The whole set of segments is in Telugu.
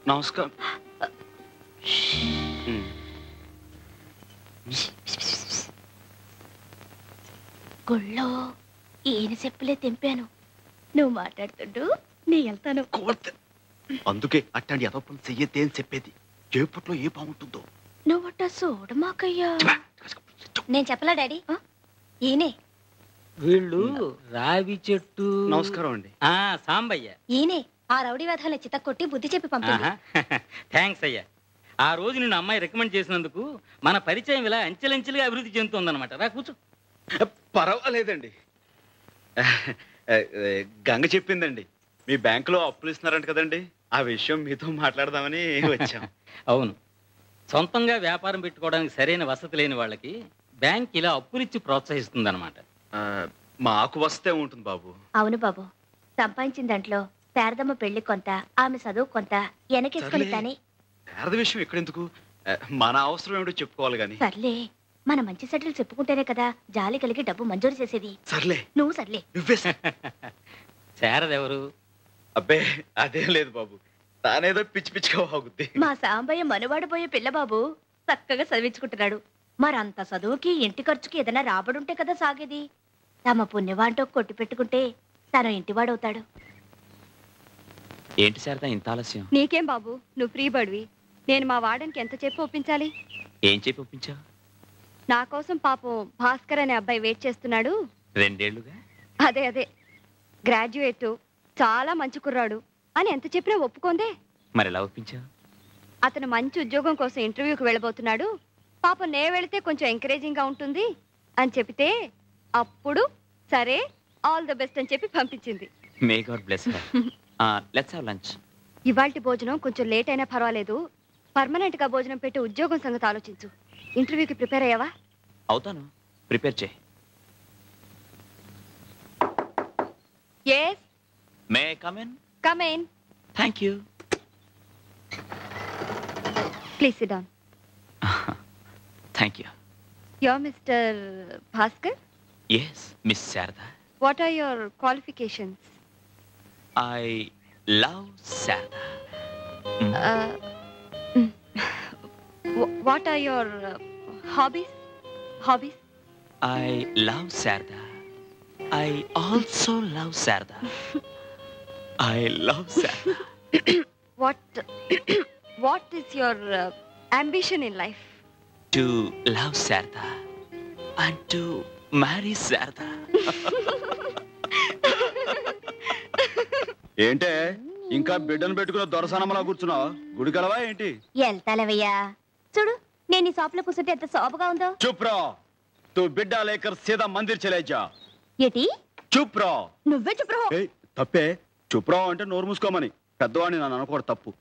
నమస్కారం. గుళ్ళో ఈయన చెప్పులే తెంపాను. నువ్వు మాట్లాడుతుండు నీ వెళ్తాను. అందుకే అట్లాంటి ఎదపని చెయ్యద్దే అని చెప్పేది. చేపట్లో ఏ బాగుంటుందో నువ్వట చూడమాకయ్యా. నేను చెప్పలా డాడీ. ఈయనే వీళ్ళు రావి చెట్టు. నమస్కారం అండి. సాంబయ్య. ఈయనే ఆ రౌడీ వేధాలను చిత్త కొట్టి బుద్ధి చెప్పి పంపింది. థ్యాంక్స్ అయ్యా. ఆ రోజు నిన్ను అమ్మాయి రికమెండ్ చేసినందుకు మన పరిచయం ఇలా అంచెలంచెలుగా అభివృద్ధి చెందుతుందన్నమాట. రా కూర్చో. పర్వాలేదండి. గంగ చెప్పిందండి మీ బ్యాంకులో అప్పులు ఇస్తున్నారంట కదండి. ఆ విషయం మీతో మాట్లాడదామని వచ్చాం. అవును, సొంతంగా వ్యాపారం పెట్టుకోవడానికి సరైన వసతి లేని వాళ్ళకి బ్యాంక్ ఇలా అప్పులిచ్చి ప్రోత్సహిస్తుంది అనమాట. మాకు వస్తే ఉంటుంది బాబు. అవును బాబు, సంపాదించిన దాంట్లో శారదమ్మ పెళ్లి కొంత, ఆమె చదువు కొంత వెనకేసుకొని కానీ. శారద విషయం ఎక్కడెందుకు, మన అవసరం ఏమిటో చెప్పుకోవాలి గాని. సర్లే, మన మంచి సెటిల్ చెప్పుకుంటేనే కదా జాలి కలిగి డబ్బు మంజూరు చేసేది. సర్లే నువ్వు సర్లే. నువ్వే. శారదెవరు? అబ్బే అదేం లేదు బాబు, తానేదో పిచ్చి పిచ్చిగా వాగుద్ది. మా సాంబయ్య మనవాడబోయే పిల్ల బాబు చక్కగా చదివించుకుంటున్నాడు. మరంత చదువుకి ఇంటి ఖర్చుకి ఏదైనా రాబడుంటే కదా సాగేది. తమ పుణ్యవాంటో కొట్టి పెట్టుకుంటే తన ఇంటివాడవుతాడు. ఏంటి శారద ఇంత ఆలస్యం? నీకేం బాబు, నువ్వు ఫ్రీ బడివి. నేను మా వాడనికి ఎంత చెప్పి ఒప్పించాలి? ఏం చెప్పి ఒప్పించావు? నా కోసం పాపం భాస్కర్ అనే అబ్బాయి వెయిట్ చేస్తున్నాడు. 2 ఏళ్లుగా. అదే గ్రాడ్యుయేట్, చాలా మంచి కుర్రాడు అని ఎంత చెప్పినా ఒప్పుకోందే. మరి ఎలా ఒప్పించావు? అతను మంచి ఉద్యోగం కోసం ఇంటర్వ్యూకి వెళ్ళబోతున్నాడు. పాపం నే వెళితే కొంచెం ఎంకరేజింగ్ గా ఉంటుంది అని చెప్తే అప్పుడు సరే ఆల్ ద బెస్ట్ అని చెప్పి పంపించింది. May God bless her. Let's have lunch. ఇవాల్టి భోజనం కొంచెం లేట్ అయినా పర్వాలేదు. పర్మనెంట్ గా భోజనం పెట్టే ఉద్యోగం సంగతి ఆలోచించు. ఇంటర్వ్యూకి ప్రిపేర్ అయ్యావా? అవుతాను, ప్రిపేర్ చేయి. yes may come in? come in. Thank you. please sit down. Thank you. you're Mr. Bhaskar? yes, miss Sharada. what are your qualifications? I love Sharada. what are your hobbies? I love Sharada. I also love Sharada. I love Sharada. what is your ambition in life? To love Sharada and to marry Sharada. ఏంటే ఇంకా బిడ్డను పెట్టుకున్న దొరసనమలా కూర్చున్నావు? గుడికలవా ఏంటి? వెళ్తాలేవయ్యా. చూడు, నేను ఈ షాప్ లో కూర్చుంటే ఎంత శోభగా ఉందో. చుప్ రో, తూ బిడ్డ లేకర్ సీదా మందిర్ చలే జా. ఏటి? చుప్ రో. నువ్వే చుప్ రో. తప్పే. చుప్ రో అంటే నోరు మూసుకోమని. పెద్దవాడిని నన్ను అనుకోడు, తప్పు.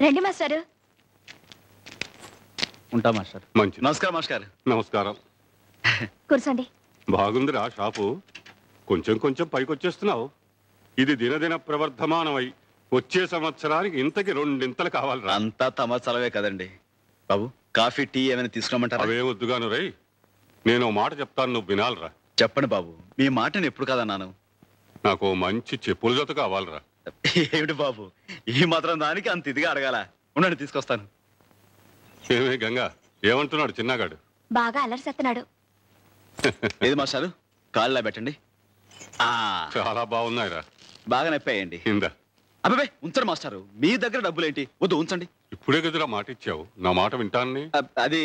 రండి మాస్టారు. ఉంటా మాస్టర్. మంచి. నమస్కారం మాస్టర్. నమస్కారం. కూర్చోండి. బాగుందిరా షాపు. కొంచెం కొంచెం పైకొచ్చేస్తున్నావు. ఇది దినదిన ప్రవర్ధమానమై వచ్చే సంవత్సరానికి ఇంతకి 2 ఇంతలు కావాలిరా. అంతా తమ చలవే కదండి. బాబు, కాఫీ టీ ఏమైనా తీసుకురమ్మంటారా? అవే వద్దుగాను రై. నేను మాట చెప్తాను, నువ్వు వినాలిరా. చెప్పండి బాబు, మీ మాటను ఎప్పుడు కదన్నాను. నాకు మంచి చెప్పుల జత కావాలిరా. ఏమిటి బాబు, ఈ మాత్రం దానికి అంత ఇదిగా అడగాల? ఉండండి, తీసుకొస్తాను. ఏమే గంగా, ఏమంటున్నాడు చిన్నగాడు? బాగా అలరిసేస్తున్నాడు. ఏది మాస్టారు, కాళ్ళలా పెట్టండి. చాలా బాగున్నాయిరా. బాగా నొప్పాయండి. ఇందా. అబ్బాయి ఉంచండి మాస్టారు, మీ దగ్గర డబ్బులేంటి? వద్దు, ఉంచండి. ఇప్పుడే గదిరా మాట ఇచ్చావు, నా మాట వింటాన్ని. అది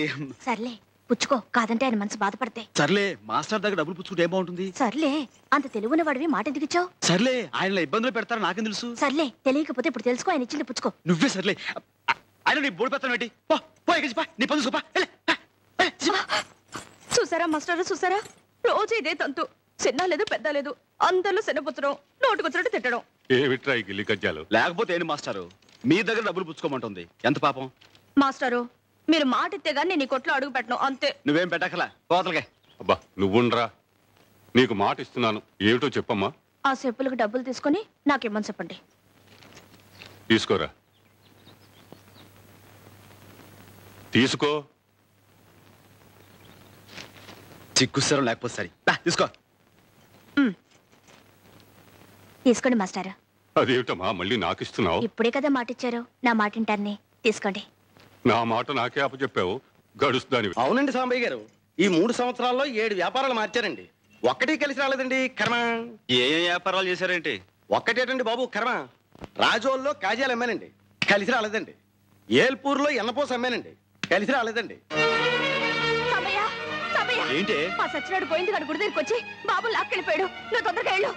సర్లే, పుచ్చుకో. కాదంటే ఆయన మనసు బాధపడితే. సర్లే, మాస్టర్ దగ్గర డబ్బులు పుచ్చుకుంటే ఏం బాగుంటుంది? సర్లే, అంత తెలుగున్న వాడివి మాట ఎందుకు ఇచ్చావు? సర్లే, ఆయన ఇబ్బందులు పెడతారా నాకేం తెలుసు? సర్లే, తెలియకపోతే ఇప్పుడు తెలుసుకో. ఆయన ఇచ్చింది పుచ్చుకో. నువ్వే సర్లే. ఆయన నీ బోడి పెడతాను ఏంటి? నీ పని చూపా. చూసారా మాస్టర్, చూసారా? రోజు ఇదే తంతు. చిన్న లేదు పెద్ద లేదు, అందరిలో శనపుచ్చడం, నోటుకొచ్చినట్టు తిట్టడం. ఏమిట్రా ఈ గిల్లి కజ్జాలు? లేకపోతే ఏంటి మాస్టారు, మీ దగ్గర డబ్బులు పుచ్చుకోమంటుంది. ఎంత పాపం. మాస్టారు, మీరు మాట ఇస్తే గానీ నేను ఈ కొట్లో అడుగు పెట్టను, అంతే. నువ్వేం పెట్టకలా, కోతలకే. అబ్బా నువ్వుండ్రా. నీకు మాట ఇస్తున్నాను, ఏమిటో చెప్పమ్మా. ఆ చెప్పులకు డబ్బులు తీసుకొని నాకేమని చెప్పండి. తీసుకోరా. తీసుకో. చిక్కుస్తారు లేకపోతే సరే తీసుకో. తీసుకోండి మాస్టారు. అదేమిటమ్మా మళ్ళీ నాకు ఇస్తున్నావు? ఇప్పుడే కదా మాట ఇచ్చారు, నా మాట వింటాన్ని. తీసుకోండి. నా మాట నాకే అప్పచెప్పావు, గడుస్తాని. అవునండి సాంబయ్య గారు, ఈ 3 సంవత్సరాల్లో 7 వ్యాపారాలు మార్చారండి. ఒక్కటి కలిసి రాలేదండి కర్మ. ఏ వ్యాపారాలు చేశారేంటి? ఒక్కటేటండి బాబు కర్మ. రాజోల్లో కాజాలు అమ్మానండి, కలిసి రాలేదండి. ఏల్పూర్లో ఎన్నపోస అమ్మానండి, కలిసి రాలేదండి. సమయ్య, సమయ్య. ఏంటి? ఆ సచ్చినాడు పోయింది కాడు గుడి దగ్గరికి వచ్చి బాబు లాక్కెళ్ళిపోయాడు. నువ్వు తొందరగా వెళ్ళు.